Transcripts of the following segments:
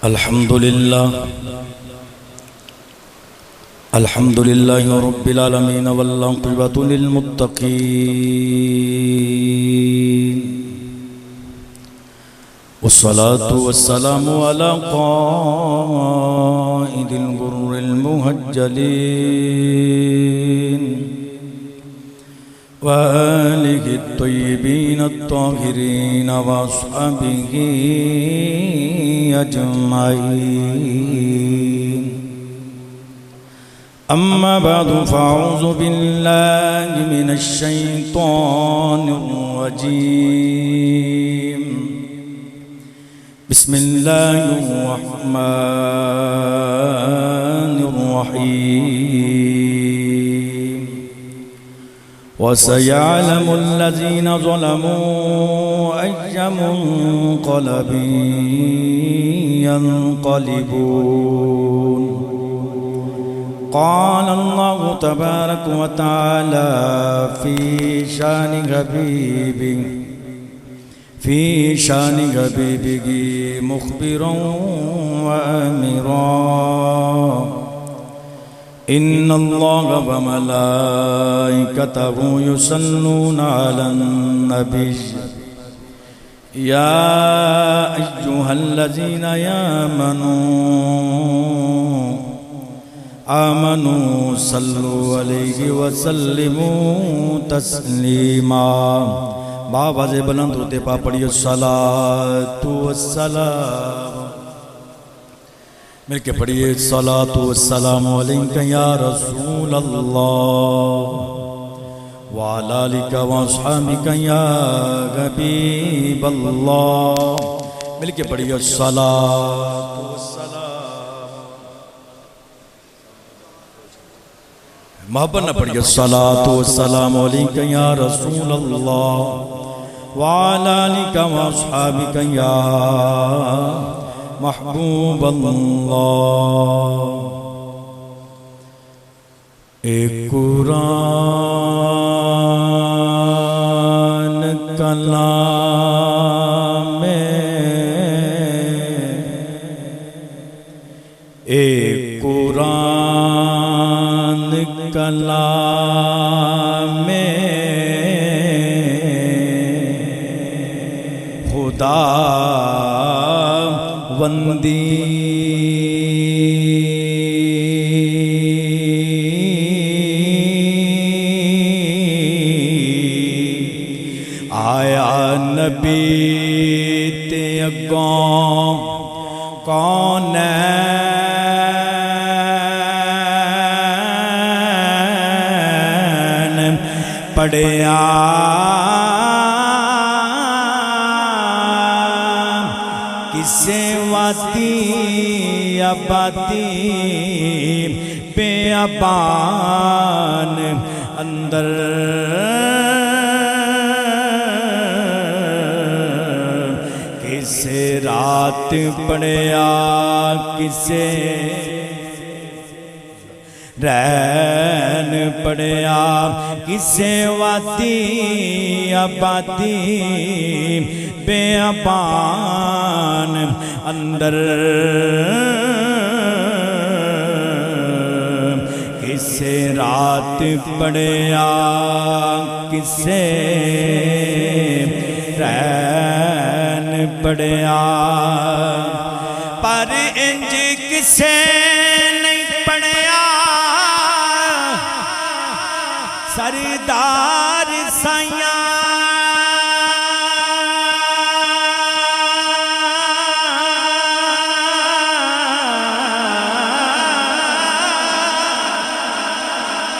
الحمد لله رب العالمين والعاقبة للمتقين والصلاة والسلام على قائد الغر المهجلين وآله الطيبين الطاهرين وأصحابه أجمعين. أما بعد فأعوذ بالله من الشيطان الرجيم. بسم الله الرحمن الرحيم. وسيعلم الذين ظلموا أي منقلب ينقلبون. قال الله تبارك وتعالى في شان حبيبه مخبرا وآمرا: إن الله وملائكته يصلون على النبي يا أيها الذين آمنوا صلوا عليه وسلموا تسلیما. بابا سے بلند ہوتے پا پڑھیے الصلاة والسلام. مل کے پڑھیے الصلاة والسلام علیک یا رسول اللہ وعلی آلک واصحابک یا حبیب اللہ. مل کے پڑھیے الصلاة والسلام. محبت نہ پڑھیے الصلاة والسلام علیک یا رسول اللہ وعلی آلک واصحابک یا محبوب اللہ. ایک قرآن کلام ایک قرآن کلام خدا بندی آیا نبی تے اگوں کون پڑھیا کسے واتی آبادی بیابان اندر کسے رات پڑھیا کسے رین پڑھیا کسے واتی آبادی بیابان اندر کسے رات پڑھیا کسے رین پڑھیا پر انج کسے نہیں پڑھیا سردار سائیاں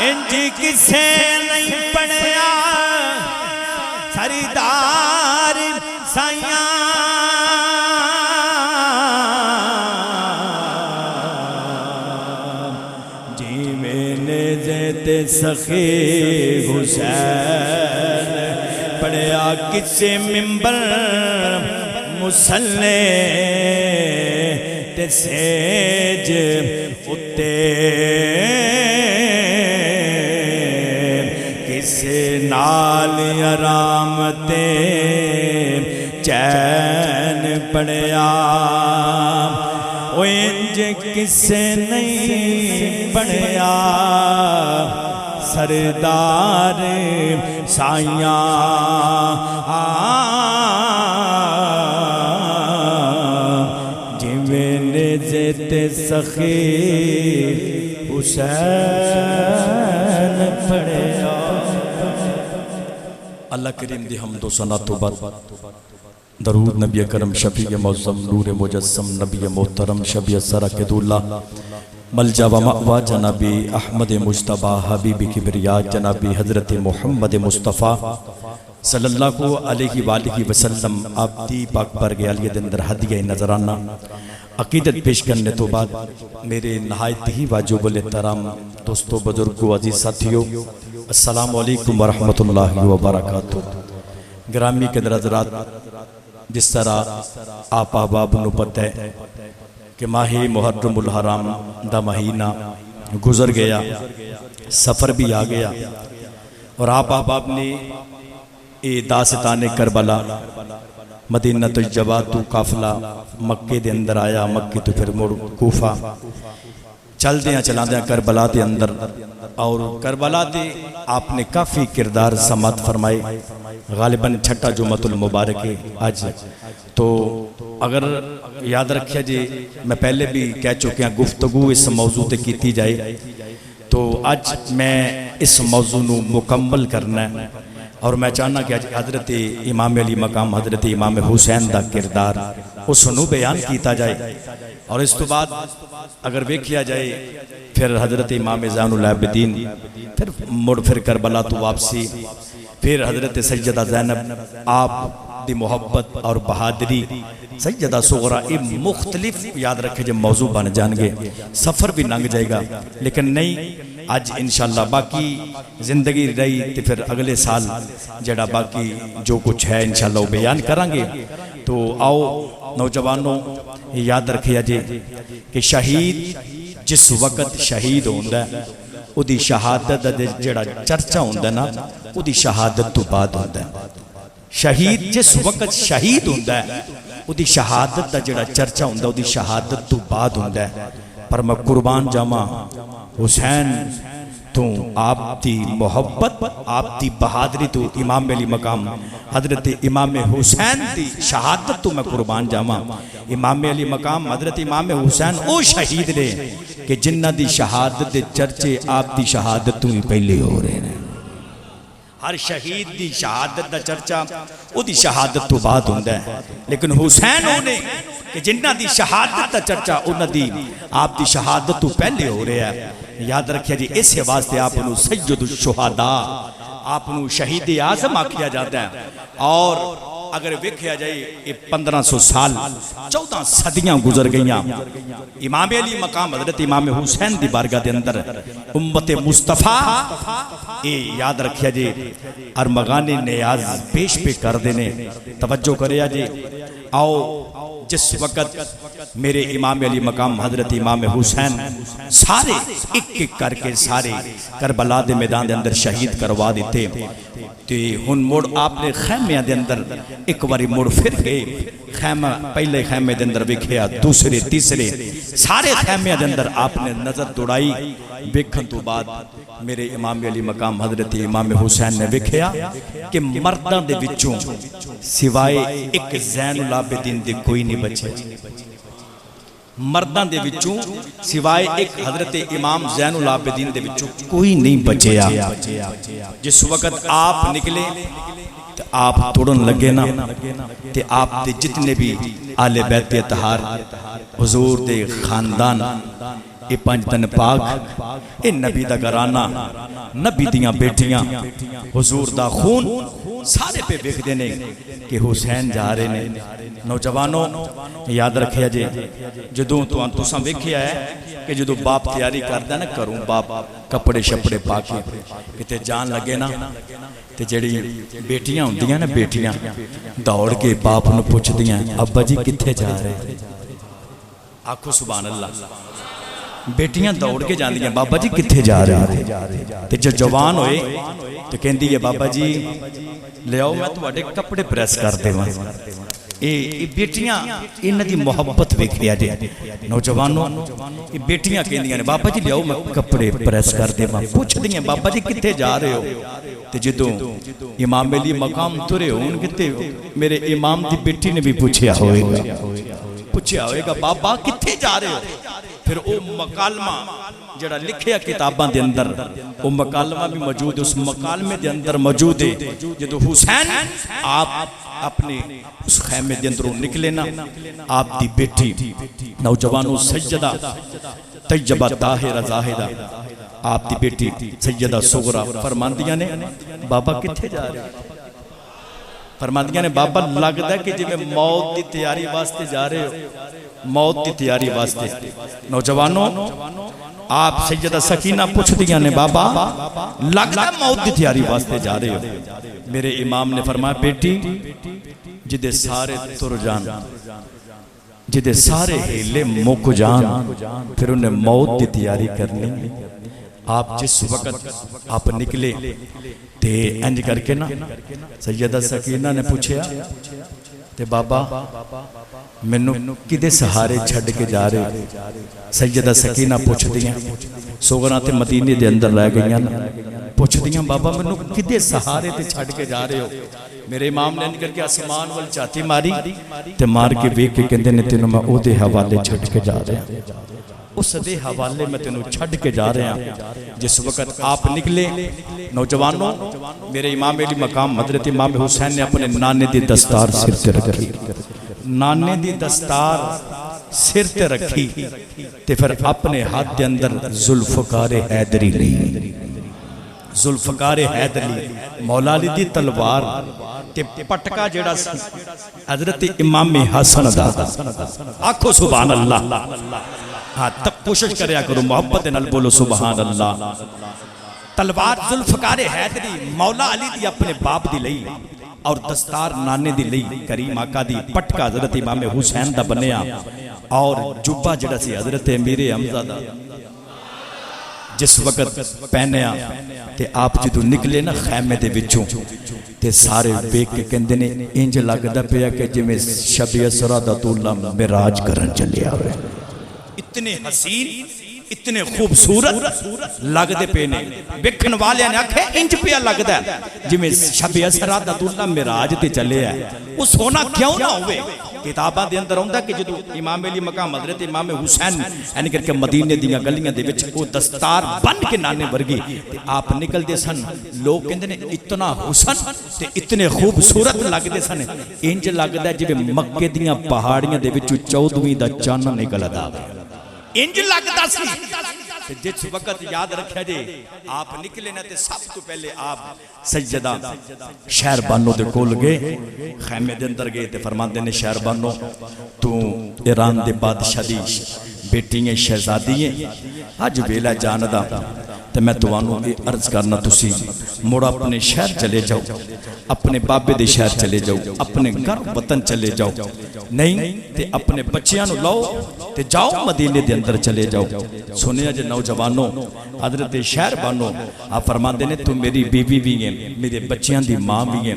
انج کسے نہیں پڑھیا سردار سائیاں جی میں نے زیت سخی حسین پڑھیا کسے ممبر مسلح تے سیج اتے کسے نال آرام تے چین پڑھیا وہ انج کسے نہیں بنیا سردار سائیاں جویں نیزے تے سخی حسین پڑھیا۔ اللہ کریم دی حمد و ثنا تو بعد درود نبی کرم شفیع معظم نور مجسم نبی محترم شبیہ سرکت اللہ ملجا و مأوا جنابی احمد مجتبی حبیب کبریا جنابی حضرت محمد مصطفیٰ صلی اللہ علیہ وآلہ وسلم آپ دی پاک برگے علیہ دندر ہدیہ نظرانہ عقیدت پیش کرنے تو بعد میرے نہایت ہی واجب الاحترام دوستو بزرگو عزیز ساتھیو السلام علیکم ورحمت اللہ وبرکاتہ۔ گرامی کے در حضرات، جس طرح آپ احباب نو پتہ ہے کہ ماہ محرم الحرام دا مہینہ گزر گیا، سفر بھی آ گیا، اور آپ احباب نے داستان کربلا مدینہ تجبہ تو قافلہ مکہ دے اندر آیا، مکہ تو پھر مڑ کوفہ چل دیاں چلا دیاں کربلا دے اندر، اور کربلا دے آپ نے کافی کردار سماعت فرمائے۔ غالباً چھٹا جمعۃ المبارک ہے آج، تو اگر یاد رکھیا جی میں پہلے بھی کہہ چکے ہیں گفتگو اس موضوع تے کیتی جائے، تو آج میں اس موضوع نو مکمل کرنا ہے، اور میں چاہنا کہ حضرت امام علی مقام حضرت امام حسین دا کردار اس نو بیان کیتا جائے، اور اس تو بعد اگر ویکھیا جائے پھر حضرت امام زین العابدین، پھر کربلا تو واپسی، پھر حضرت سیدہ زینب آپ دی محبت اور بہادری، سیدہ صغرا، یہ مختلف یاد رکھے جو موضوع بن جان گے، سفر بھی لنگ جائے گا، لیکن نہیں آج انشاءاللہ باقی زندگی رہی تو پھر اگلے سال جڑا باقی جو کچھ ہے انشاءاللہ وہ بیان کرانگے۔ تو آؤ نوجوانوں یاد رکھیا جے کہ شہید جس وقت شہید ہوندہ ہے او دی شہادت جڑا چرچا ہوندہ نا او دی شہادت تو بعد ہوندہ ہے۔ شہید جس وقت شہید ہوندہ ہے او دی شہادت دا جڑا چرچا ہوندہ او دی شہادت تو بعد ہوندہ ہے۔ پر میں قربان جامع حسین تو آپ دی محبت، آپ دی بہادری تو امام علی مقام حضرت امام حسین دی شہادت تو میں قربان جامع۔ امام علی مقام حضرت امام حسین او شہید نے کہ جنہ دی شہادت دے چرچے آپ دی شہادت تو ہی پہلے ہو رہے ہیں۔ ہر شہید دی شہادت دا چرچا او دی شہادت تو بعد ہوندہ ہے، لیکن حسین ہونے کہ جنہ دی شہادت دا چرچا انہ دی آپ دی شہادت تو پہلے ہو رہے ہیں۔ یاد رکھیا جی اس واسطے آپ انہوں سید الشہداء، آپ انہوں شہید اعظم آکھیا جاتا ہے، اور اگر ویکھیا جائے 1500 سال 14 صدیاں گزر گئیاں، امام علی مقام حضرت امام حسین دی بارگاہ دے اندر امت مصطفیٰ یاد رکھیا جی ارمغان نیاز پیش پہ کر دینے۔ توجہ کریا جی، آؤ جس وقت میرے امام علی مقام حضرت امام حسین سارے ایک ایک کر کے سارے کربلا دے میدان دے اندر شہید کروا دیتے، تو ہن موڑ آپ نے خیمے دے اندر ایک واری موڑ پھر گئے، خیمہ پہلے خیمے دے اندر وکھیا، دوسرے تیسرے سارے خیمے دے اندر آپ نے نظر دوڑائی، ویکھن تو بعد میرے امام علی مقام حضرت امام حسین نے وکھیا کہ مرداں دے وچوں سوائے ایک زین العابدین دے کوئی نہیں بچے، مرداں دے وچوں سوائے ایک حضرت امام زین العابدین دے وچوں کوئی نہیں بچیا۔ جس وقت آپ نکلے تو آپ توڑن لگے نا، تے آپ دے جتنے بھی آل بیت اطہار حضور دے خاندان، اے پنج تن پاک، اے نبی دا گھرانہ، نبی دیاں بیٹیاں، حضور دا خون سارے پہ بیکھ دینے کہ حسین جا رہے نے۔ نوجوانوں یاد رکھیا جے جدوں تو انتوساں بیکھیا ہے کہ جدوں باپ تیاری کردہ نا کروں، باپ کپڑے شپڑے پاکے کتے جان لگے نا، تے جڑی بیٹیاں ہوں دیاں نا، بیٹیاں دوڑ کے باپ نو پوچھ دیاں ابا جی کتھے جا رہے؟ آنکھو سبحان اللہ، بیٹیاں دوڑ کے جان دیاں بابا جی کتھے جا رہے ہیں؟ تے جو جوان ہوئے تو کہن دی ہے بابا جی لے آؤ میں تو اڈے کپڑے پریس کر دے وہاں، بیٹیاں انہاں دی محبت ویکھیا جے نوجوانوں یہ بیٹیاں کہندیاں نے بابا جی لیاؤ میں کپڑے پریس کر دے پوچھ دیاں بابا جی کتے جا رہے ہو تے جدوں امام علی مقام ترے ہون کتے میرے امام دی بیٹی نے بھی پوچھیا ہوئے گا بابا کتے جا رہے ہو پھر او مکالمہ جڑا لکھیا کتاباں دے اندر وہ مکالمہ بھی موجود ہے اس مکالمے دے اندر موجود ہے جدو حسین آپ اپنے اس خیمے دے اندروں نکلے نا آپ دی بیٹی نوجوانوں سجدہ طیبہ طاہرہ زاہدہ آپ دی بیٹی سیدہ صغرا فرماندیاں نے بابا کتھے جا رہے فرماندیاں نے بابا لگتا ہے کہ جی میں موت دی تیاری واسطے جا رہے ہو موت دی تیاری واسطے نوجوانوں آپ سیدہ سکینہ پوچھ دیاں نے بابا لگتا ہے موت دی تیاری واسطے جا رہے ہو میرے امام نے فرمایا بیٹی جدے سارے تر جان جدے سارے ہیلے مک جان پھر انہیں موت دی تیاری کرنی آپ جس وقت آپ نکلے تے انج کر کے نا سیدہ سکینہ نے پوچھیا تے بابا منو کدے سہارے چھڑ کے جا رہے سیدہ سکینہ پوچھ دیاں صغرا تے مدینے دے اندر رہ گئیاں پوچھ دیاں بابا منو کدے سہارے تے چھڑ کے جا رہے ہو میرے امام نے انج کر کے آسمان وال چاتی ماری تے مار کے ویک کے کہندے نے تینوں میں او دے حوالے چھڑ کے جا رہے ہیں اس دے حوالے میں تینوں چھڑ کے جا رہے ہیں جس وقت آپ نکلے نوجوانوں میرے امام علی مقام حضرت امام حسین نے اپنے نانے دی دستار سر تے رکھی نانے دی دستار سر تے رکھی تے پھر اپنے ہاتھ دے اندر ذوالفقار حیدری لی ذوالفقار حیدری مولا علی دی تلوار تے پٹکا جڑا سی حضرت امام حسن دا آکھو سبحان اللہ ہاں تب کوشش کریا کرو محبت نال بولو سبحان اللہ تلوار ذوالفقار حیدری مولا علی دی اپنے باپ دی لئی اور دستار نانے دی لئی کریم آقا دی پٹکا حضرت امام حسین دا بنیا اور جبہ جڑا سی حضرت امیر حمزہ دا جس وقت پہنیا تے آپ جدو نکلے نا خیمے دے وچوں تے سارے بیک کے کہندے نے انج لگدا پیا کہ جویں شب اسرا دا اللہ معراج کرن چلیا ہوئے اتنے حسین اتنے خوبصورت لگدے پے نے ویکھن والے نے آکھے انج پیا لگدا ہے جویں شب اسرا دا اللہ معراج تے چلے ہے وہ سونا کیوں نہ ہوئے کتاباں دے اندر ہوندا کہ جدو امام علی مقام حضرت امام حسین یعنی کر کے مدینے دیاں گلیاں دے وچ او دستار بن کے نانے ورگی تے آپ نکل دے سن لوگ کہندے نے اتنا حسن تے اتنے خوبصورت لگدے سن انج لگدا ہے جویں مکے دیاں پہاڑیاں دے وچ 14ویں دا چان نکلدا انج لگدا سی جس وقت یاد رکھیا جے آپ نکلے نہ تے سب تو پہلے آپ سیدہ شہر بانو دے کول گئے خیمے دے اندر گئے تے فرماندے نے شہر بانو تو ایران دے بادشاہ دی بیٹی ہیں شہزادی ہیں آج ویلا جاندا تے میں توانوں یہ عرض کرنا تسی موڑا اپنے شہر چلے جاؤ اپنے بابے دے شہر چلے جاؤ اپنے گھر وطن چلے جاؤ نہیں تے اپنے بچیاں نو لاؤ تے جاؤ مدینے دے اندر چلے جاؤ سنیا جے نوجوانوں حضرت شہر بانو آپ فرماندے نے تو میری بیوی بھی ہیں میرے بچیاں دی ماں بھی ہیں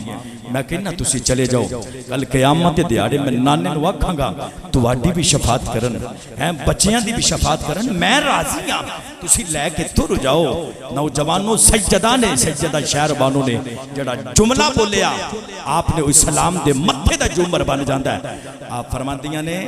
میں کہنا تسی چلے جاؤ کل قیامت دیاڑے میں نانے نو آکھاں گا تو آڈی بھی شفاعت کرن بچیاں دی بھی شفاعت کرن میں راضی ہاں تسی لے کے تر جاؤ نوجوانوں سجدہ نے سجدہ شہر بانو نے جڑا جملہ بولیا آپ نے اسلام دے متھے دا جمر بن جاندہ ہے آپ فرماندیاں نے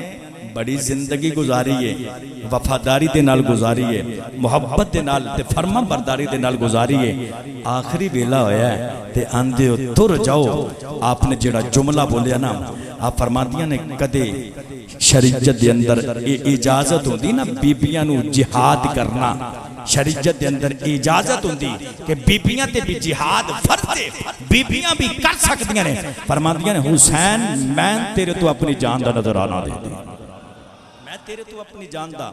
بڑی زندگی گزاری ہے وفاداری دے نال گزاری ہے محبت دے نال تے فرما برداری دے نال گزاری ہے آخری ویلا ہویا ہے تے آندے ہو تر جاؤ آپ نے جڑا جملہ بولیا نا آپ فرماندیاں نے کدے شریعت دے اندر اجازت ہوندی نا بیبیاں نو جہاد کرنا شریعت دے اندر اجازت ہوندی کہ بیبیاں تے بھی جہاد فرض ہے بیبیاں بھی کر سکتیاں نے فرماندیاں نے حسین میں تیرے تو اپنی جان دا نظرانہ دے دی میں تیرے تو اپنی جان دا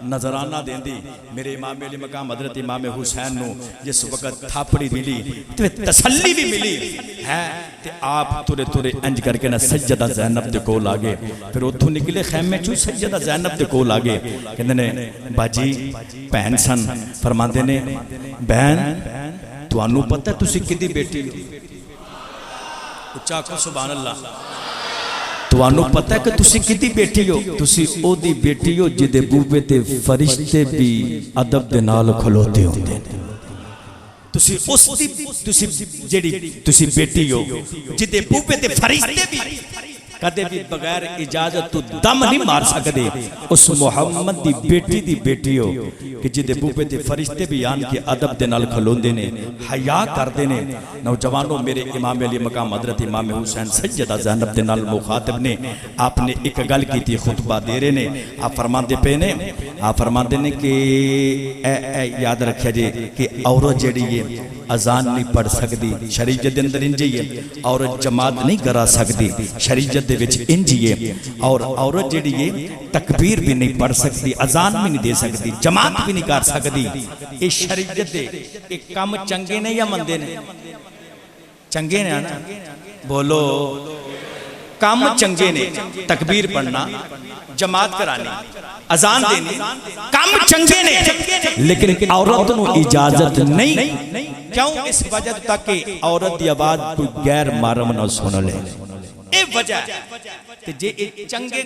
نظرانہ دیں دی میرے امام علی مقام حضرت امام حسین نو جس وقت تھاپڑی ملی تو تسلی بھی ملی ہے تے آپ تورے تورے انج کر کے نا سجدہ زینب دے کول آگے پھر اتھو نکلے خیمے چو سجدہ زینب دے کول آگے کہنے نے باجی پہن سن فرماندے نے بہن تو انو پتہ تسی کدی بیٹی اچھا کو سبحان اللہ تو ਤੁਹਾਨੂੰ ਪਤਾ ਕਿ ਤੁਸੀਂ ਕਿਹਦੀ ਬੇਟੀ ਹੋ? ਤੁਸੀਂ ਉਹਦੀ ਬੇਟੀ ਹੋ ਜਿਹਦੇ ਬੂਹੇ ਤੇ ਫਰਿਸ਼ਤੇ ਵੀ ਅਦਬ ਦੇ ਨਾਲ ਖਲੋਤੇ ਹੁੰਦੇ ਨੇ। ਤੁਸੀਂ ਉਸ ਦੀ ਜਿਹੜੀ ਤੁਸੀਂ ਬੇਟੀ ਹੋ ਜਿਹਦੇ ਬੂਹੇ ਤੇ ਫਰਿਸ਼ਤੇ ਵੀ کدے بھی بغیر اجازت تو دم نہیں مار سکتے، اس محمد دی بیٹی ہو کہ جدے بوبے تے فرشتے بھی آن کے ادب دے نال کھلوندے نے، حیا کردے نے۔ نوجوانوں، میرے امام علی مقام حضرت امام حسین سیدہ زینب دے نال مخاطب نے، آپ نے ایک گل کی تھی، خطبہ دے رہے نے، آپ فرماندے پے نے، آپ فرماندے نے کہ اے یاد رکھیا جے کہ عورت جڑی ہے اذان نہیں پڑھ سکتی، شریعت دے اندر انجی ہے، عورت جماعت نہیں کرا سکتی، شریعت دے وچ انجی ہے، اور عورت جڑی ہے تکبیر بھی نہیں پڑھ سکتی، اذان بھی نہیں دے سکتی، جماعت بھی نہیں کر سکتی۔ یہ شریعت دے ایک کام چنگے نے یا مندے نے؟ چنگے نے نا، بولو کام چنگے نے، تکبیر پڑھنا، جماعت کرانی، اذان دینی، کام چنگے نے، لیکن عورت نو اجازت نہیں۔ کیوں؟ اس وجہ تاکہ عورت دی آواز کوئی غیر محرم نہ سن لے۔ اے وجہ تے جے چنگے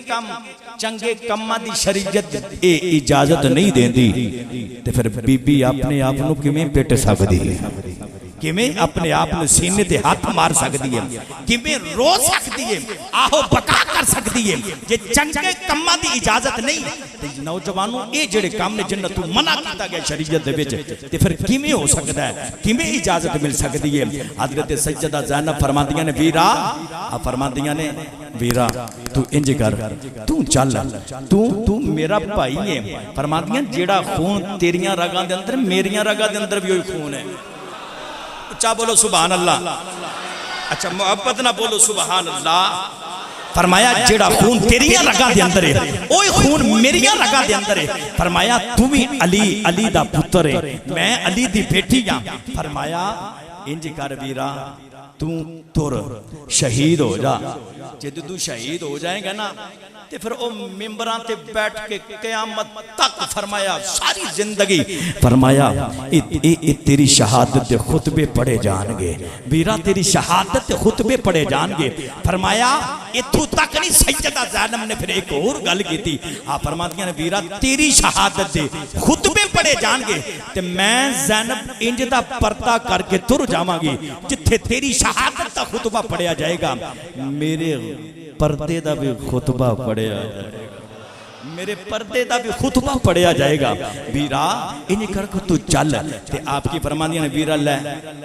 کماں دی شریعت اے اجازت نہیں دیندی تے پھر بی بی اپنے آپ نو کیویں پٹ سکدی ہے؟ کیویں اپنے آپ نو سینے تے ہاتھ مار سکدی ہے؟ کیویں رو سکدی ہے؟ آہو بکا کر سکدی ہے؟ جے چنگے کماں دی اجازت نہیں تے نوجوانوں اے جڑے کام نے جنت تو منع کیتا گیا شریعت دے وچ تے پھر کیویں ہو سکدا ہے؟ کیویں اجازت مل سکدی ہے؟ حضرت سیدہ زینب فرماندیاں نے ویرا، فرماندیاں نے ویرا تو انج کر، تو چل، تو میرا بھائی ہے۔ فرماندیاں جیڑا خون تیریاں رگاں دے اندر میریاں رگاں دے اندر بھی وہی خون ہے۔ اچھا بولو سبحان اللہ، اچھا محبت نہ بولو سبحان اللہ۔ فرمایا جیڑا خون تیریاں رگاں دے اندر ہے اوہی خون میریاں رگاں دے اندر ہے۔ فرمایا تو بھی علی دا پتر ہے، میں علی دی بیٹی ہاں۔ فرمایا انج کر ویرا، تو تر شہید ہو جا، جدو تو شہید ہو جائیں گا نا تے پھر او ممبران تے بیٹھ کے قیامت تک، فرمایا ساری زندگی، فرمایا تیری شہادت دے خطبے پڑھے جان گے ویرا، تیری شہادت دے خطبے پڑھے جان گے۔ فرمایا اتھو تک نہیں، سیدہ زینب نے پھر ایک اور گل کی تھی، آپ فرماتی ہیں ویرا تیری شہادت دے خطبے پڑھے جان گے تے میں زینب انج دا پرتا کر کے تر جاواں گی جتھے تیری شہادت دا خطبہ پڑھیا جائے گا، میرے پردے دا بھی خطبہ پڑھیا جائے گا، میرے پردے دا بھی خطبہ پڑھیا جائے گا۔ ویرا انہی کر کے تو چل، تے آپ کی فرمانیاں نے ویرا لے،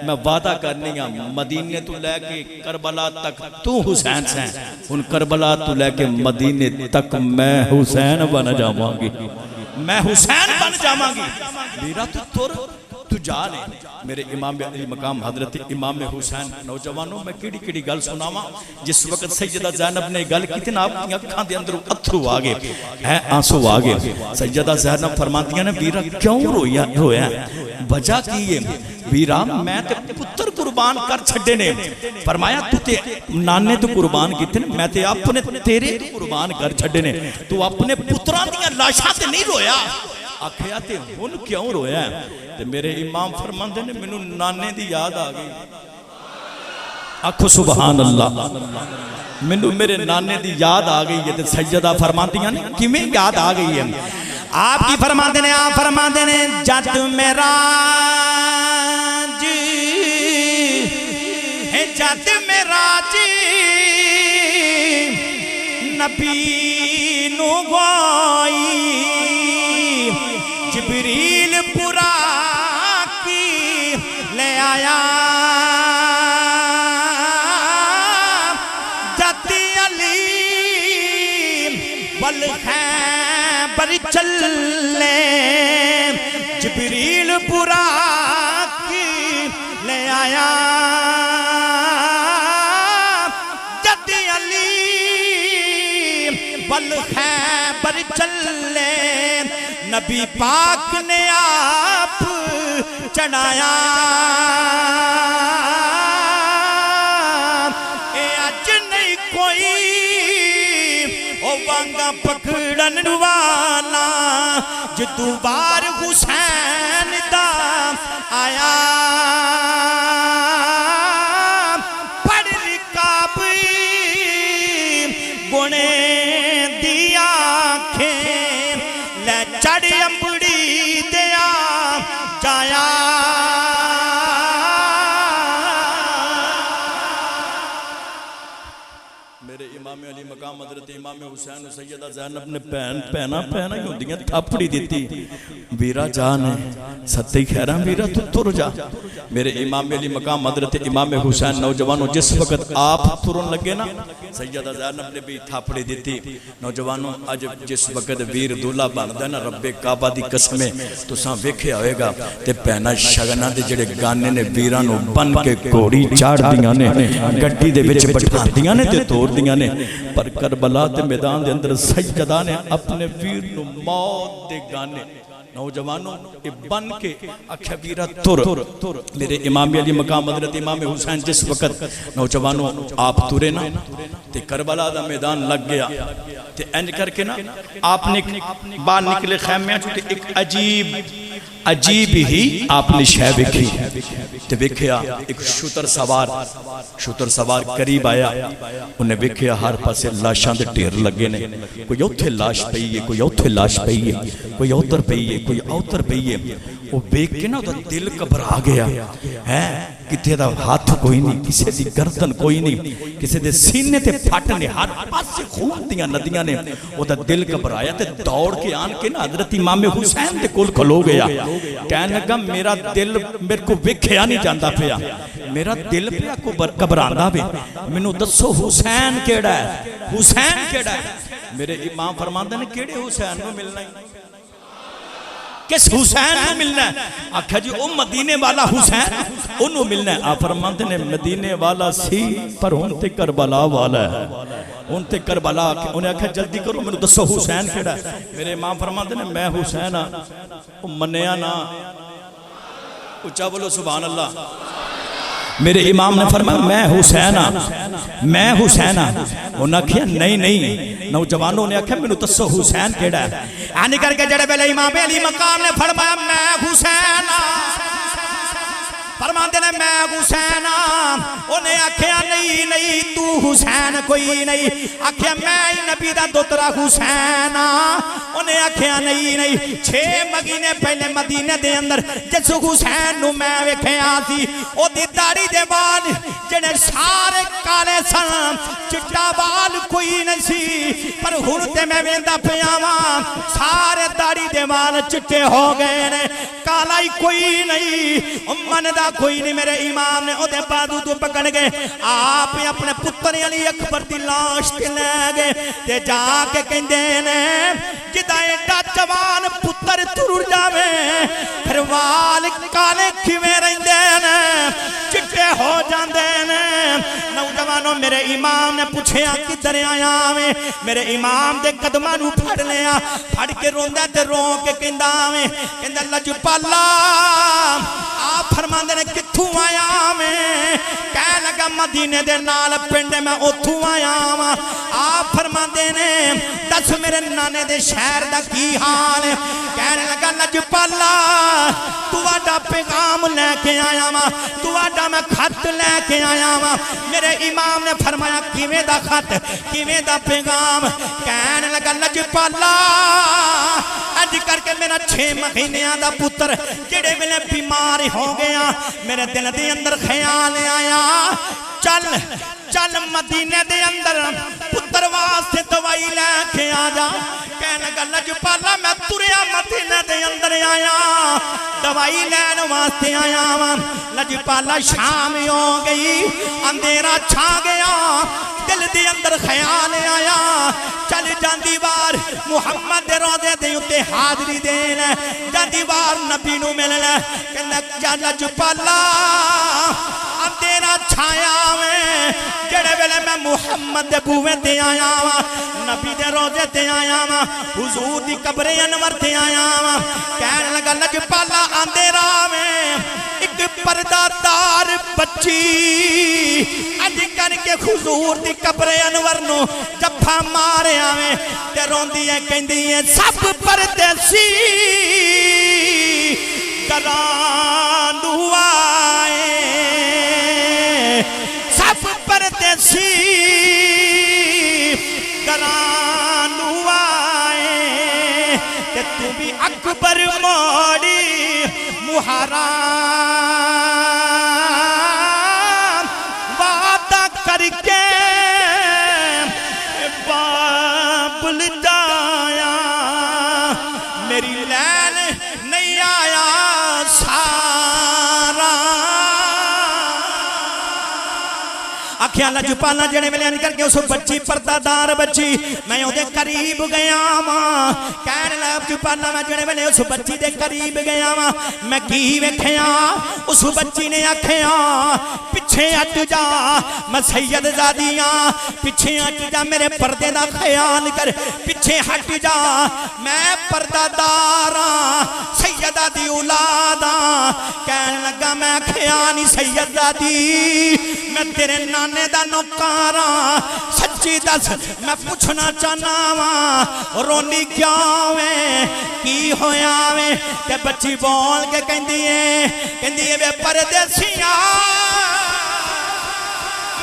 میں وعدہ کرنی ہاں مدینے تو لے کے کربلا تک تو حسین سے، ان کربلا تو لے کے مدینے تک میں حسین بن جاواں گی، میں حسین بن جاواں گی۔ ویرا تو جا لے۔ میرے امام علی مقام حضرت امام حسین، نوجوانوں میں کیڑی کیڑی گل سناواں، جس وقت سیدہ زینب نے گل کی تھی نا، آپ کی اکھاں دے اندر اتھرو آگے، آنسو آگے۔ سیدہ زینب فرمانتیاں نے ویرا کیوں رویا؟ وجہ کی ہے؟ ویرا میں تے پتر قربان کر چھڑے نے۔ فرمایا تو تے نانے تو قربان کی تھے، میں تے اپنے تیرے قربان کر چھڑے نے، تو اپنے پتران دیا لاشاں تے نہیں رویا؟ آکھیا تے ہن کیوں رویا ہے؟ تے میرے امام فرماندے نے منو نانے دی یاد آ گئی۔ آکھو سبحان اللہ، منو میرے نانے دی یاد آ گئی ہے۔ تے سیدہ فرماندیاں نے کیویں یاد آ گئی ہے؟ آپ کی فرماندے نے، آپ فرماندے نے جد معراج ہے، جد معراج نبی نو گوائی، جبریل پورا کی لے آیا، جاتی علی والخیبر چلے، جبریل پورا کی لے آیا، جاتی علی والخیبر چلے، نبی پاک نے آپ چڑھایا، اے اج نہیں کوئی او وانگا پکڑن والا، جدو بار حسین دا آیا، پڑھ رکاب گن لے چڑھ امبڑی دیا جایا میرے امام علی مقام حضرت امام حسین سیدہ زینب نے پہنا ہی ہوندیاں تھاپڑی دیتی ویرا جان ہے ستے خیرہ ویرا تو تر جا میرے امام علی مقام حضرت امام حسین نوجوانوں جس وقت آپ ترن لگے نا سیدہ زینب نے بھی تھاپڑی دیتی نوجوانوں آج جس وقت ویر دولہ باندھا نا رب کعبہ دی قسمیں تو ساں ویکھے آئے گا تے پہنا شگنا دے جڑے گانے نے ویرانوں بن کے کوڑی چاڑ دیاں نے گھٹی دے بچ بٹھا دیاں نے تے توڑ دیاں نے پر کربلا دے میدان دے اندر سیدہ نے اپنے ویر نو موت دے گانے نوجوانوں بن کے اکھا ویرہ تر میرے امام علی مقام حضرت امام حسین جس وقت نوجوانوں آپ ترے نا تے کربلا دا میدان لگ گیا تے انج کر کے نا آپ نے باہر نکلے خیمے چھوٹے ایک عجیب ہی آپ نے شے وکھی تے وکھیا ایک شتر سوار قریب آیا انہیں وکھیا ہر پاسے لاشاں دے ڈھیر لگے نے کوئی اوتھے لاش پئی ہے کوئی اوتھے لاش پئی ہے کوئی اوتر پئی ہے کوئی اوتر پئی ہے وہ دیکھ کے نا وہ دل گھبرا گیا ہے کتے دا ہاتھ کوئی نہیں کسی دی گردن کوئی نہیں کسی دے سینے تے پھٹنے ہر پاسے خون دیاں ندیاں نے وہ دل گھبرایا تے دوڑ کے آن کے نا حضرت امام حسین دے کول کھلو گیا کہنے لگا میرا دل میرے کو وکھیا نہیں جاندا پیا میرا دل پیا کو گھبراندا پیا مینوں دسو حسین کیڑا ہے میرے امام فرماندے نے کیڑے حسین نو ملنا ہے کس حسین نو ملنا ہے آکھا جی او مدینے والا حسین انہوں ملنا ہے آپ فرماندے نے مدینے والا سی پر ان تے کربلا والا ہے ان تے کربلا انہیں آکھا جلدی کرو میں نے دسو حسین کیڑا ہے میرے امام فرماندے نے میں حسین او منیا نا اچھا بولو سبحان اللہ میرے امام نے فرمایا میں حسین انہوں نے کہا نہیں نوجوانوں نے کہا میں نے دسو حسین کیڑا ہے آنے کر کے جڑے پہلے امام علی مقام نے فرمایا میں حسین فرماندے نے میں حسین انہیں آکھیا نہیں تو حسین کوئی نہیں آکھیا میں نبی دا دوترا حسین انہیں آکھیا نہیں 6 مہینے پہلے مدینے دے اندر جس حسین نو میں ویکھیا سی او دی داڑھی دے بال جڑے سارے کالے سن چٹا بال کوئی نہیں سی پر ہن تے میں ویندا پیا واں سارے داڑھی دے بال چٹے ہو گئے نے کالا ہی کوئی نہیں من دا کوئی نہیں میرے امام نے او دے بازو تو پکڑ گئے آپ اپنے پتر علی اکبر دی لاش تے لے گئے تے جا کے کہندے نے جدا ایڈا جوان پتر تر جاوے پھر وال کالے کیویں رہندے نے چٹے ہو جاندے نے نوجوانوں میرے امام نے پوچھیا کدھر آیا میں میرے امام دے قدماں نو پھڑ لیا پھڑ کے روندا تے رو کے کہندا میں کہندا لجپالا آپ فرماندے نے کتھوں آیا میں کہہ لگا مدینے دے نال پنڈ میں اوتھوں آیا وا آپ فرماندے نے دس میرے نانے دے شہر دا کی حال ہے کہنے لگا لجپالا تواڈا پیغام لے کے آیا وا تواڈا میں خط لے کے آیا وا میرے امام نے فرمایا کیویں دا خط کیویں دا پیغام کہنے لگا لجپالا اج کر کے میرا 6 مہینیاں دا پتر جڑے ویلے بیمار ہو گیا میرے دل دے اندر خیال آیا چل مدینے دے اندر پتر واسطے دوائی لے کے آ جا کہنے لگا لجپالا میں تریا مدینے دے اندر آیا دوائی لین واسطے آیا لجپالا شام ہو گئی اندھیرا چھا گیا دل دے اندر خیال آیا چل جاندی بار محمد دے روزے دے اتے حاضری دینا جاندی بار نبی نو ملنا کہنے لگا لجپالا اندھیرا چھایا میں جڑے ویلے میں محمد دے بوے تے آیا وا نبی دے روزے تے آیا وا حضور دی قبر انور تے آیا وا کہنے لگا لجپالا اندھیرا میں ایک پردہ دار بچی اج کر کے حضور دی قبر انور نو جفا مارے آویں تے روندی ہے کہندی ہے سب پردیسی کرانو آئے سب پردیسی کرانو آئے بھی اکبر موڑی محرم وعدہ کر کے بابل جایا میری لین نہیں آیا سارا آکھیاں لجپالا جڑے میں لین کر کے اس بچی پردہ دار بچی میں یوں دے قریب گیا ماں کہنے لجپالا میں جڑے میں اس بچی دے قریب گیا ماں میں کی ویکھیا اس بچی نے آکھیا پچھے ہٹ جا میں سید زادیاں پچھے ہٹ جا میرے پردے دا خیال کر پچھے ہٹ جا میں پردہ داراں سیدہ دی اولاداں کہنے لگا میں کھیانی سیدہ دی میں تیرے نانے دا نوکاراں سچی دس میں پوچھنا چاہنا ماں رونی کیا ہوئے کی ہویا ہوئے کہ بچی بول کے کہندی ہے بے پردیسیاں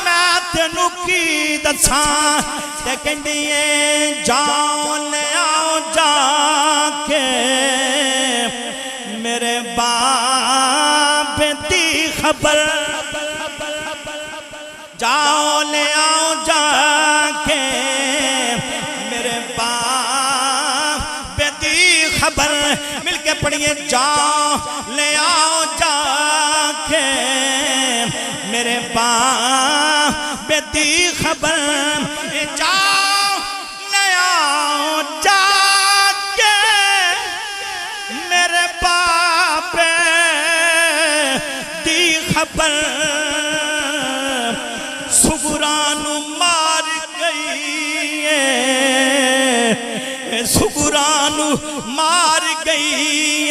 میں تینو کی دساں تے کہندی ہے جاؤ لے آؤ جا کے میرے باپ دی خبر جاؤ لے آؤ جا کے میرے باپ دی خبر مل کے پڑھئے جاؤ لے آؤ جا کے میرے باپ دی خبر جاؤ لے آؤ جا کے میرے باپ دی خبر سگرانو مار گئی سگرانو مار گئی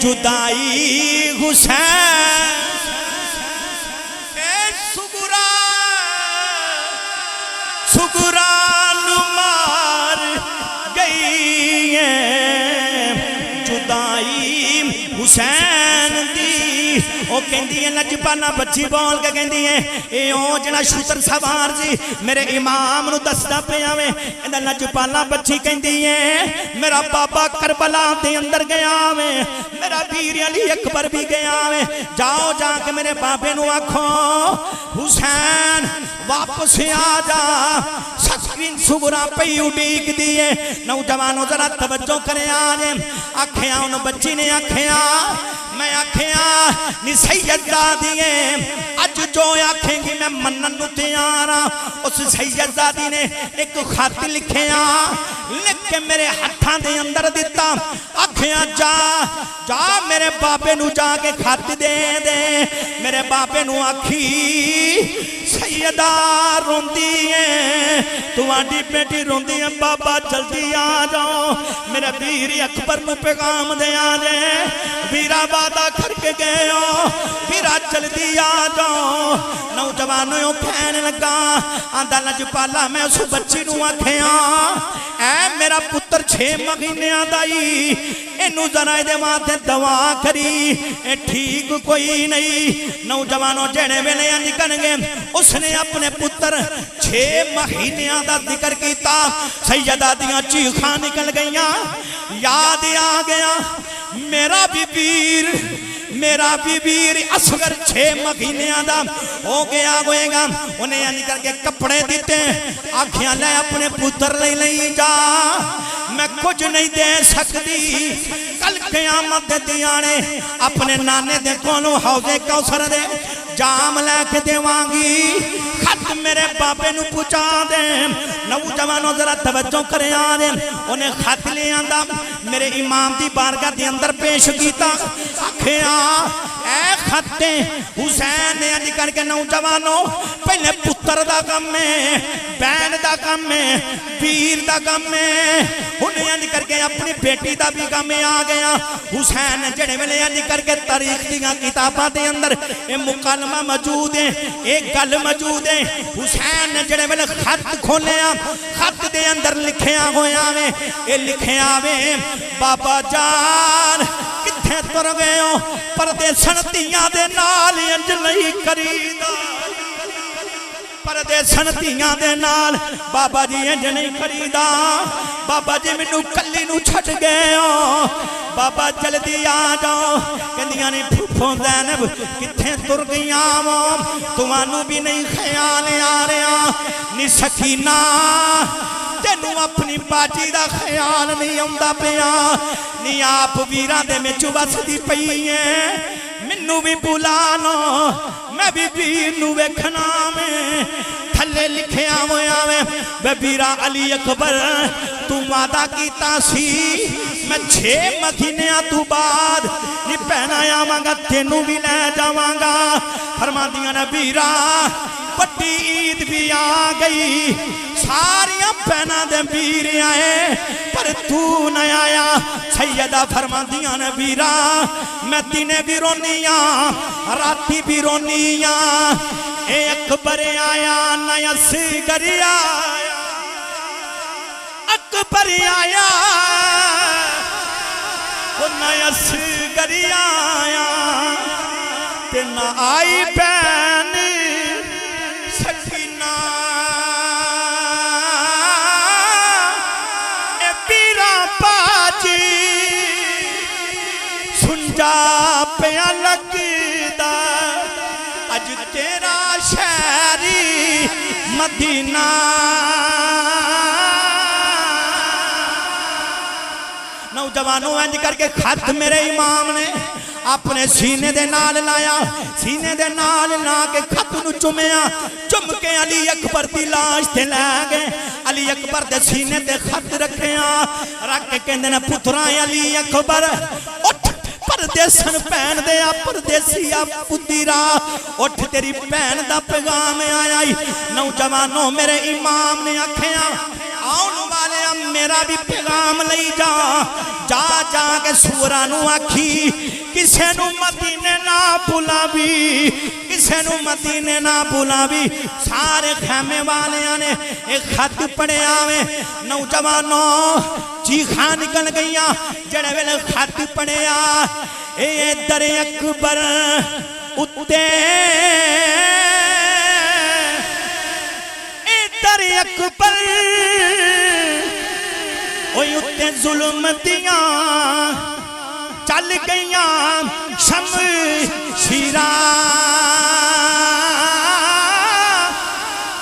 جدائی حسین سگرانو مار گئی جدائی حسین دی او کہندی ہے لجپالا بچی بول کے کہندی ہے اے او جڑا شتر سوار سی میرے امام نو دسدا پیا وے ایندا لجپالا بچی کہندی ہے میرا بابا کربلا دے اندر گیا وے میرا پیر علی اکبر بھی گیا وے جاؤ جا کے میرے بابے نو آکھو حسین واپس آ جا سکرین سگرا پئی اڈیک دیئے نوجوانوں ذرا توجہ کرے آجے آکھیاں انہوں بچی نے آکھیاں میں آکھیاں نی سید دادیے اج جو آکھیں گی میں منن نو تیارا اس سید دادی نے ایک خط لکھیاں لکھ کے میرے ہتھاں دے اندر دیتا آکھیاں جا میرے باپے نو جا کے خط دے دے میرے باپے نو آکھی سیدہ روندی ہے تو آنٹی بیٹی روندی ہے بابا جلدی آ جاؤ میرے بیری اکبر نو پیغام دے آجے بیرہ وعدہ کر کے گئے ہو بیرہ جلدی آ جاؤ نوجوانوں یوں کہنے لگا آندہ لجپالا میں اس بچی نو آکھیاں اے میرا پتر 6 مہینے آدائی انہوں ذرا دے ماتے دعا کری اے ٹھیک کوئی نہیں نوجوانوں جڑے ویلے نکل گئے اس نے اپنے پتر 6 مہینے آدھا ذکر کیتا سیدہ دیاں چیخاں نکل گئیاں یاد آ گیا میرا بھی بیر اصغر 6 مہینے آدھا ہو گیا ہوئے گا انہیں نکل کے کپڑے دیتے آنکھیاں لے اپنے پتر لے جا میں کچھ نہیں دے سکتی کل قیامت دے دیانے اپنے نانے دے کونوں حوضے کوثر دے جام لے کے دیوانگی خط میرے باپے نو پوچھا دے نوجوانوں ذرا توجہ کرے آدھے انہیں خط لے آندہ میرے امام دی بارگاہ دی اندر پیش کیتا آکھیاں اے خط حسین نے آج کر کے نوجوانوں پہلے پتر دا کم میں بین دا کم میں پیر دا کم میں انہیں آج کر کے اپنی بیٹی دا بھی کم میں آ گیا حسین جڑے ملے آج کر کے تاریخ دیاں کتابہ دے اندر مکالمہ موجود ہے ایک گل موجود ہے حسین جڑے ملے خط کھولے خط دے اندر لکھے ہوئے آوے اے لکھے آوے بابا جان کتھے تر گئے ہو پردے سنتیاں دے نال انجلی کریدا پردیسن تیاں دے نال بابا جی انج نہیں خریدا بابا جی مینوں کلی نوں چھڈ گئے ہو بابا جلدی آ جاؤ کہندیاں نے پھوپھو زینب کتھے تر گئیاں وا تمانوں بھی نہیں خیال آ رہا نی سکینہ تینوں اپنی باجی دا خیال نہیں آندا پیا نی آپ ویراں دے وچ وسدی پئی ہے مینوں بھی بلا لو میں بھی ویر نوں ویکھنا میں تھلے لکھیا ہویا وے بیرا علی اکبر تو وعدہ کیتا سی میں 6 مہینیاں تو بعد نی پہنا آواں گا تینوں بھی لے جاواں گا فرماندیاں نے بیرا بڑی عید بھی آ گئی ساریاں پہنا دے بیر آئے پر تو نہ آیا سیدہ فرماندیاں نے بیرا میں دینے بھی رونیاں راتی بھی رونیاں اے اکبر آیا نہ اصغر آیا اکبر آیا نہ اصغر آیا تے نہ آئی بین سکینہ اے بیرا باجی سن جا پیا لگدا اج تیرا شہری مدینہ نوجوانوں انج کر کے خط میرے امام نے اپنے سینے دے نال لایا سینے دے نال لا کے خط نو چومیا چم کے علی اکبر دی لاش تے لے گئے علی اکبر دے سینے تے خط رکھیا رکھ کے کہندے نے پتراں علی اکبر اٹھ پردیسن پہن دے پردیسی پتیرا اٹھ تیری پہن دا پیغام آیا نوجوانوں میرے امام نے آکھیا آن والے میرا بھی پیغام لئی جا جا جا کے سورانو آکھی کسے نو مدینے نہ بلاوی کسے نو مدینے نہ بلاوی سارے خیمے والے آنے ایک خط پڑے آوے نوجوانوں چیخاں نکل گئیاں جڑے ویلے خط پڑے آ اے در اکبر اتے اے در اکبر اوہ اتے ظلم دیاں چل گئیاں شمشیراں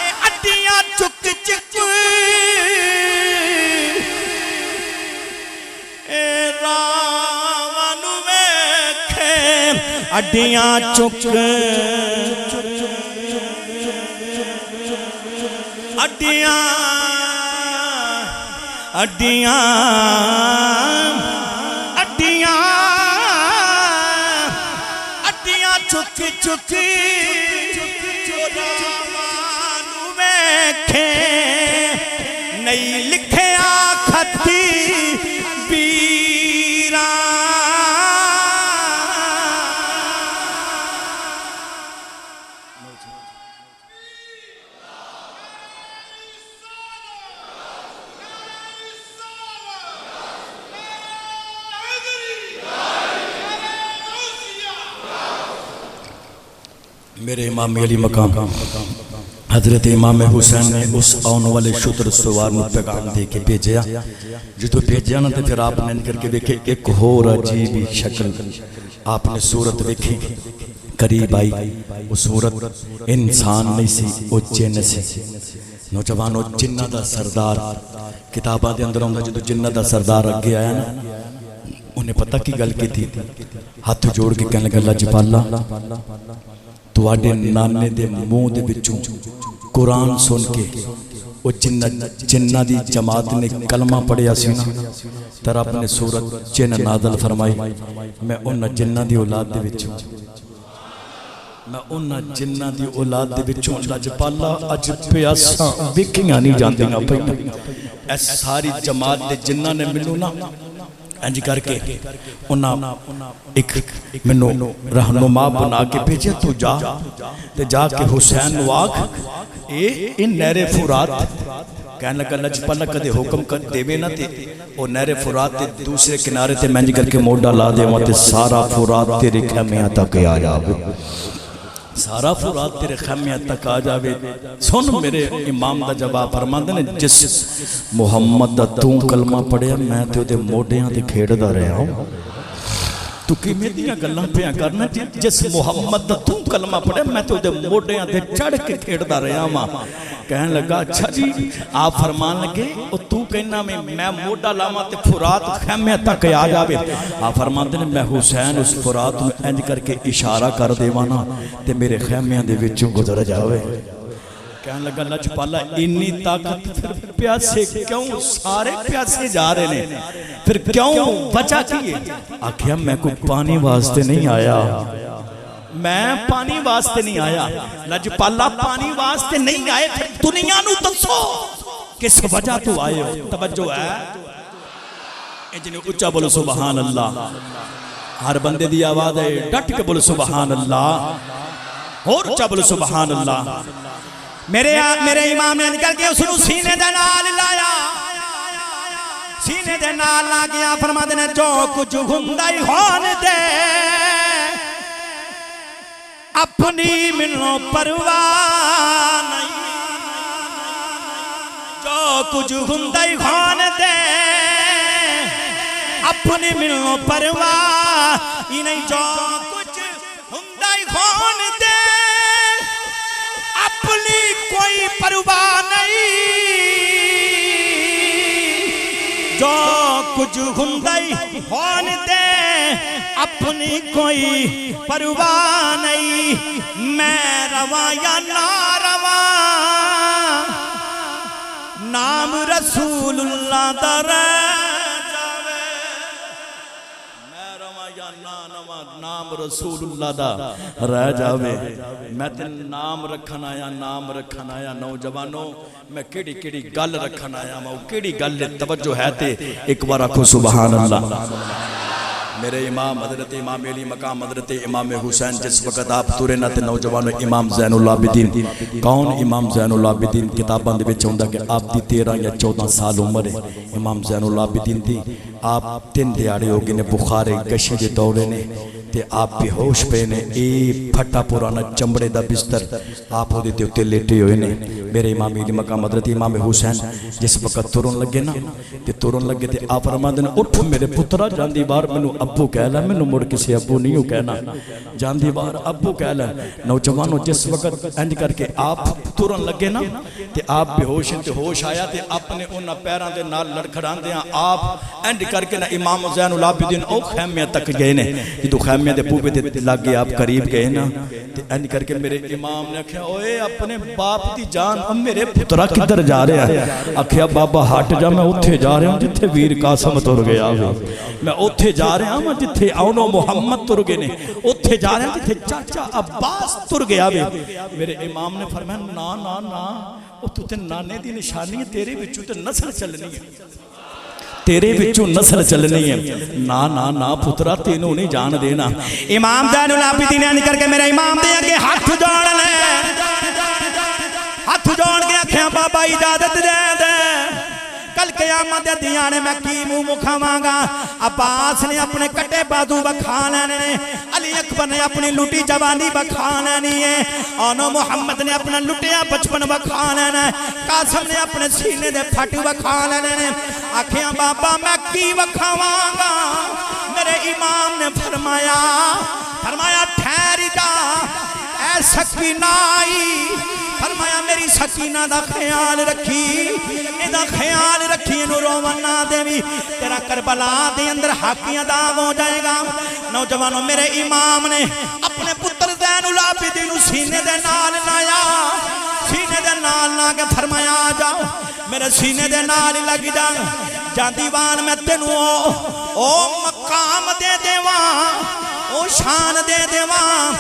اے اڈیاں چک چک اے راون ویکھے اڈیاں چک اڈیاں اڈیاں اڈیاں اڈیاں چک چک راوانو ویکھے نہیں لکھیا خطی بیراں میرے امام علی مقام حضرت امام حسین نے اس آن والے شتر سوار میں پیغام دے کے بھیجیا جو تو بھیجیا نا تو پھر آپ نے کر کے دیکھے ایک اور عجیبی شکل آپ نے صورت دیکھی قریب آئی وہ صورت انسان نہیں سی وہ جن سی نوجوانوں جنہ دا سردار کتابہ دے اندر ہوں جو جنہ دا سردار اگے آیا نا انہیں پتہ کی گل کی تھی ہاتھ جوڑ کے کہنے لگا اللہ جباللہ تو آڈے نانے دے منہ دے بچوں قرآن سن کے وہ جنہ دی جماعت نے کلمہ پڑھیا سینا تر اپنے صورت جن نازل فرمائی میں انہ جنہ دی اولاد دے بچوں میں انہ جنہ دی اولاد دے بچوں اللہ جباللہ اج پیاسا وکیاں نہیں جاندے گا پہنے ایس ساری جماعت دے جنہ نے ملو نا انج کر کے انہاں ایک منو رہنما بنا کے بھیجے تو جا کے حسین واق ان نہر فرات کہنے لگا لجپالہ کدے حکم کر دے بے نہ تے وہ نہر فرات تے دوسرے کنارے تے میں انج کر کے موڑا لا دے وہاں تے سارا فرات تیرے خیمیاں تک آ جاؤ سارا فرات تیرے خیمے تک آ جاوے سن میرے امام دا جواب فرماندے نے جس محمد دا تو کلمہ پڑھیا میں تے دے موڈیاں تے کھیڑ دا رہا ہوں تو کی میں دیا گلہ پہ کرنا جس محمد دا تو کلمہ پڑھیا میں تے دے موڈیاں تے چڑھ کے کھیڑ دا رہا ہوں کہنے لگا اچھا جی آپ فرمان لگے اور تو کہنا میں موڈا لاما تے فرات خیمے تک آ جاوے آپ فرمان دے میں حسین اس فرات میں انج کر کے اشارہ کر دیوانا تے میرے خیمے دے وچوں گزر جاوے کہنے لگا لجپالا انی طاقت پھر پیاسے کیوں سارے پیاسے جا رہے نے پھر کیوں وجہ کیے آکھیا میں کوئی پانی واسطے نہیں آیا میں پانی واسطے نہیں آیا لجپالا پانی واسطے نہیں آئے پھر دنیا نو دسو کس وجہ تو آئے ہو توجہ ہے جنہیں اچھا بولو سبحان اللہ ہر بندے دی آواز ہے ڈٹ کے بولو سبحان اللہ اور اچھا بولو سبحان اللہ میرے امام نے نکل کے اس نے سینے دے نال لایا سینے دے نال لا گیا فرما دینے جو کچھ گھندائی ہون دے اپنی منوں پرواہ نہیں جو کچھ گھندائی ہون دے اپنی منوں پرواہ ہی نہیں جو کچھ گھندائی ہون دے اپنی کوئی پرواہ نہیں جو کچھ گھندائی ہون دے اپنی کوئی پرواہ نہیں میں رواں یا نہ رواں نام رسول اللہ دا رہ جاوے میں رواں یا نہ رواں نام رسول اللہ دا رہ جاوے میں تے نام رکھن آیا نام رکھن آیا نوجوانوں میں کیڑی کیڑی گل رکھن آیا میں کیڑی گل توجہ ہے تے ایک بار آکھو سبحان اللہ میرے امام حضرت امام علی مقام حضرت امام حسین جس وقت آپ تورے نہ تے نوجوانوں امام زین العابدین کون امام زین العابدین کتاباں دے وچ ہوندا کہ آپ دی 13 یا 14 سال عمر ہے امام زین العابدین دی آپ 3 دیہاڑے ہو گئے نے بخار گشے دے دورے نے تے آپ بے ہوش پے نے اے پھٹا پرانا چمڑے دا بستر آپ ہو دیتے ہوتے لیٹے ہوئے نے میرے امام علی مقام حضرت امام حسین جس وقت ترون لگے نا تے ترون لگے تے آپ فرماندے نے اٹھ میرے پترا جاندی بار مینوں ابو کہہ لے مینوں مڑ کسے ابو نہیں ہو کہنا جاندی بار ابو کہہ لے نوجوانوں جس وقت انج کر کے آپ ترون لگے نا تے آپ بے ہوش تے ہوش آیا تے اپنے انہاں پیراں دے نال لڑکھڑاندیاں آپ انج کر کے نا امام زین العابدین او خیمے تک گئے نے جدوں خیمے دے پوپے تے لگے آپ قریب گئے نا تے انج کر کے میرے امام نے کہا اوئے اپنے باپ دی جان میرے پترا کدھر جا رہا ہے آکھیا بابا ہٹ جا میں اوتھے جا رہا ہوں جتھے ویر قاسم تر گیا میں اوتھے جا رہا ہوں جتھے اونو محمد تر گئے نے اوتھے جا رہا ہوں جتھے چاچا عباس تر گیا میرے امام نے فرمایا نا نا نا او تو تے نانے دی نشانی ہے تیرے وچوں تے نسل چلنی ہے تیرے وچوں نسل چلنی ہے نا نا نا پترا تینوں نہیں جان دینا امام زین العابدین نے کر کے میرے امام دے اگے ہاتھ جوڑ لے ہاتھ جوڑ کے آکھیا بابا اجازت دے دے کل قیامت دے دیانے میں کی منہ مکھاواں گا عباس نے اپنے کٹے بازو بکھا لینے علی اکبر نے اپنی لٹی جوانی بکھا لینی ہے اونو محمد نے اپنا لٹیا بچپن بکھا لینا ہے قاسم نے اپنے سینے دے پھٹ بکھا لینے آکھیا بابا میں کی بکھاواں گا میرے امام نے فرمایا ٹھہر جا اے سکینہ آئی فرمایا میری سکینہ دا خیال رکھی دا خیال رکھی انو روانہ دے بھی تیرا کربلا دے اندر حقیاں داغ ہو جائے گا نوجوانوں میرے امام نے اپنے پتر زین العابدین سینے دے نال لایا سینے دے نال لا کے فرمایا آ جاؤ میرے سینے دے نال لگ جا جان دیوان میں تینوں او مقام دے دیواں او شان دے دیواں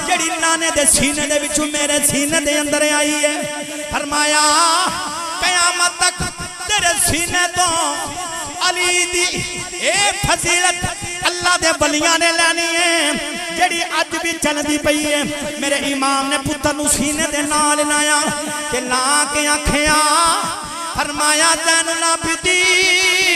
جڑی نانے دے سینے دے وچوں میرے سینے دے اندر آئی ہے فرمایا قیامت تک تیرے سینے تو علی دی اے فضیلت اللہ دے ولیاں نے لینی ہے جڑی اج بھی چلدی پئی ہے میرے امام نے پتر نو سینے دے نال لایا کہ لا کے آکھیا فرمایا زین العابدین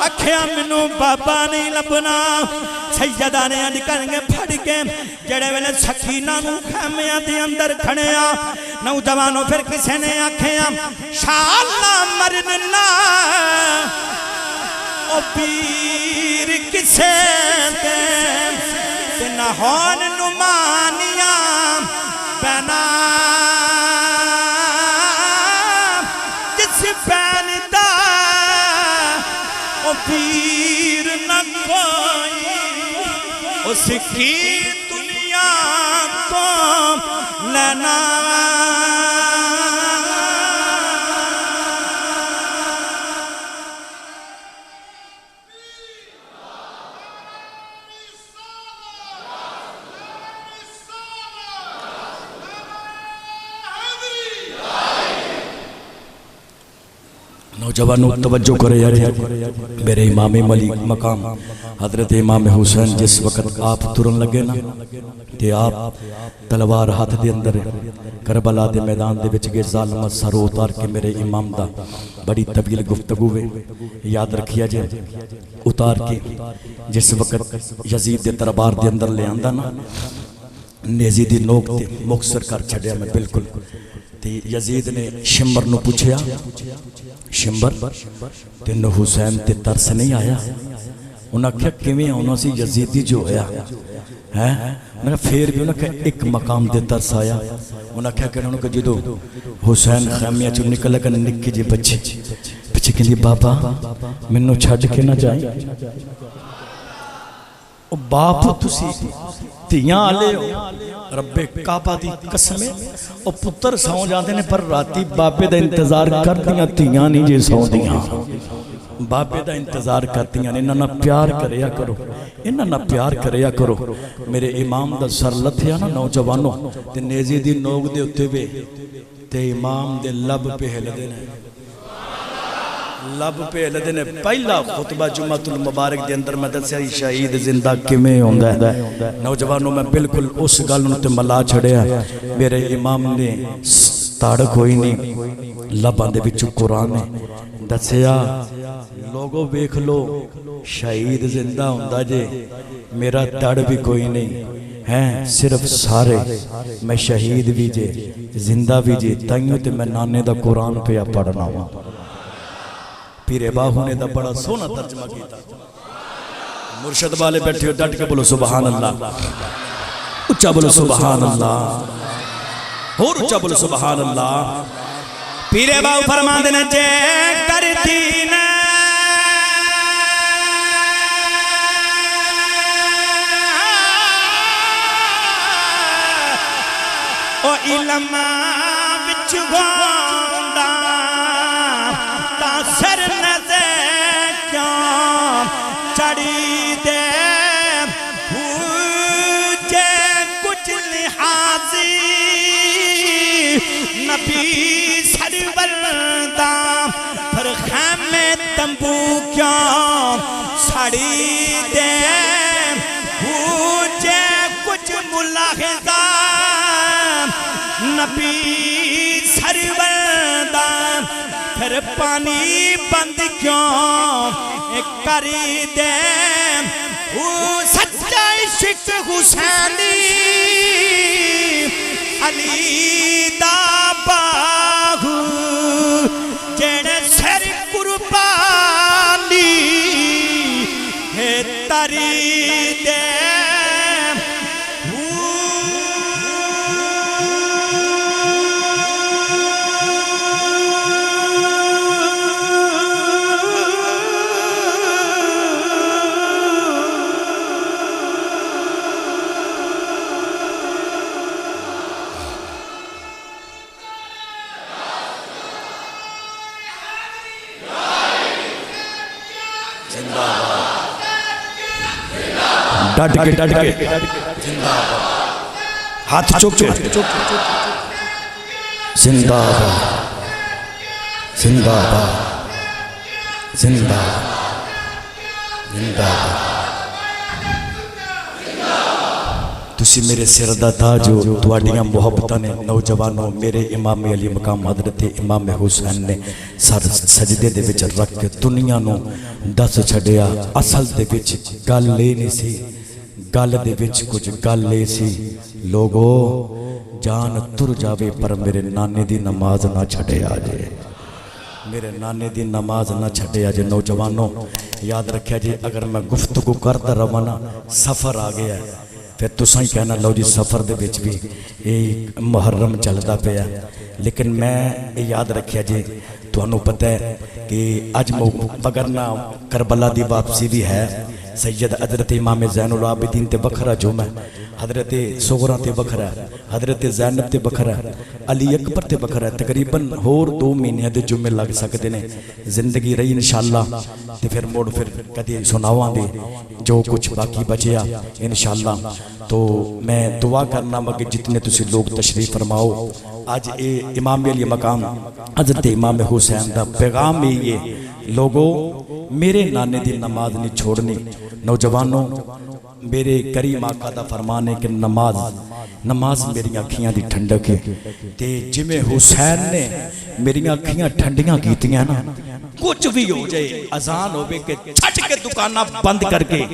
آکھیا مینوں بابا نہیں لبنا سیدہ نے اج کرنگے پھڑ کے جڑے ویلے سکینہ نو خیمیاں دے اندر کھڑیا نوجوانوں پھر کسے نے آکھیا شاءاللہ مرنا او پیر کسے دے نہ ہون نمانیاں بنا جس بین دا او پیر نہ کوئی اس کی دنیا کو لینا نوجوانوں توجہ کرے یار میرے امام ملی مقام حضرت امام حسین جس وقت آپ ترن لگے نا تے آپ تلوار ہاتھ دے اندر کربلا دے میدان دے وچ گئے ظالمہ سرو اتار کے میرے امام دا بڑی طویل گفتگو ہے یاد رکھیا جائے اتار کے جس وقت یزید دے دربار دے اندر لے آندا نا نیزی دی نوک تے مختصر کر چھڈیا میں بالکل تے یزید نے شمبر نو پوچھیا شمبر تینو حسین تے ترس نہیں آیا انہاں کیا کیویں انہاں سی یزیدی جو ہویا ہے انہاں پھر بھی انہاں کہ ایک مقام دے ترس آیا انہاں کیا کہنا انہاں کہ جدو حسین خیمیہ چو نکل لگا نکی جی بچے پچھے کہندی بابا منو چھڑ کے نہ جائیں او باپ تسی تیاں آلے ہو رب کعبہ دی قسم او پتر سو جاندے نے پر راتی باپے دا انتظار کر دیاں تیاں نہیں جے سو دیاں باپے دا انتظار کر دیاں انہاں نہ پیار کریا کرو انہاں نہ پیار کریا کرو میرے امام دا سر لتھیا نا نوجوانوں تے نیزی دی نوک دے اتے وے تے امام دے لب پہ ہل دے نے لب پہ لدے نے پہلا خطبہ جمعۃ المبارک دے اندر میں دسیا شہید زندہ کیویں ہوندا ہے نوجوانوں میں بالکل اس گل نوں تے ملا چھڑیا میرے امام نے تاڑ کوئی نہیں لباں دے وچ قرآن ہے دسیا لوگوں ویکھ لو شہید زندہ ہوندا جے میرا تڑ بھی کوئی نہیں ہیں صرف سارے میں شہید بھی جے زندہ بھی جے تائیوں تے میں نانے دا قرآن پہ پڑھنا ہوں پیرے باہوں نے دا بڑا سونا ترجمہ کیتا مرشد والے بیٹھے ہو ڈٹ کے بولو سبحان اللہ اچھا بولو سبحان اللہ اور اچھا بولو سبحان اللہ پیرے باہو فرمان دینا جے کرتی نا او علم بچ گوندا تاثر نظر کیوں چڑی دے جے کچھ لحاظی نبی سرور دا پھر خیمے تمبو کیوں سڑی دے جے کچھ ملاحظہ نبی سرور دا پھر پانی بند کیوں کری دے سچا عشق حسینی علی دا باغ جڑے سر قربانی ہے تری دے ڈٹ کے ہاتھ چوک کے زندہ باد زندہ باد زندہ زندہ تو تسی میرے سر دا تاج ہو تواڈیاں محبتاں نے نوجوانوں میرے امام علی مقام حضرت امام حسین نے سر سجدے دے وچ رکھ کے دنیا نو دس چھڈیا اصل دے وچ گل اے نہیں سی گل دے وچ کچھ گل اے سی لوگو جان تر جاوے پر میرے نانے دی نماز نہ چھڈیا جے میرے نانے دی نماز نہ چھڈیا جے نوجوانوں یاد رکھیا جی اگر میں گفتگو کرتا رہواں نا سفر آ گیا ہے پھر تساں ہی کہنا لو جی سفر دے وچ بھی یہ محرم چلدا پیا لیکن میں یاد رکھیا جی تانوں پتہ ہے کہ اج وگرنہ کربلا دی واپسی بھی ہے سید حضرت امام زین العابدین تے بکھرا جمعہ حضرت صغرا تے بکھرا حضرت زینب تے بکھرا علی اکبر تے بکھرا تقریباً ہور 2 مہینے دے جمعے لگ سکتے نے زندگی رہی انشاءاللہ تے پھر موڑ پھر کدی سناواں دے جو کچھ باقی بچیا انشاءاللہ تو میں دعا کرنا مگر جتنے تسی لوگ تشریف فرماؤ آج اے امام علی مقام حضرت امام حسین دا پیغام ہی یہ لوگوں میرے نانے دی نماز نہیں چھوڑنی نوجوانوں میرے کریم آقا دا فرمان ہے کہ نماز میری اکھیاں دی ٹھنڈک ہے تے جویں حسین نے میری اکھیاں ٹھنڈیاں کیتیاں نا کچھ بھی ہو جائے اذان ہوے کہ چھٹ کے دکاناں بند کر کے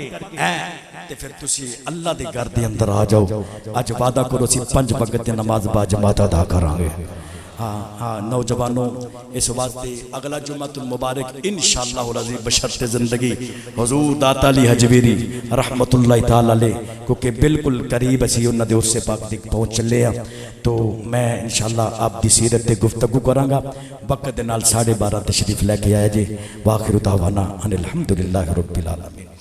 تے پھر تسی اللہ دے گھر دے اندر آ جاؤ اج وعدہ کرو سی 5 وقت نماز با جماعت ادا کران گے ہاں نوجوانوں اس واسطے اگلا جمعہ المبارک انشاءاللہ العزیز بشرط زندگی حضور داتا علی حجویری رحمت اللہ تعالی علیہ کیونکہ بالکل قریب اسی انہاں دے اس سے پاک تک پہنچ چلے ہیں تو میں انشاءاللہ آپ دی سیرت تے گفتگو کراں گا وقت دے نال 12:30 تشریف لے کے آیا جی واخر دعوانا ان الحمدللہ رب العالمین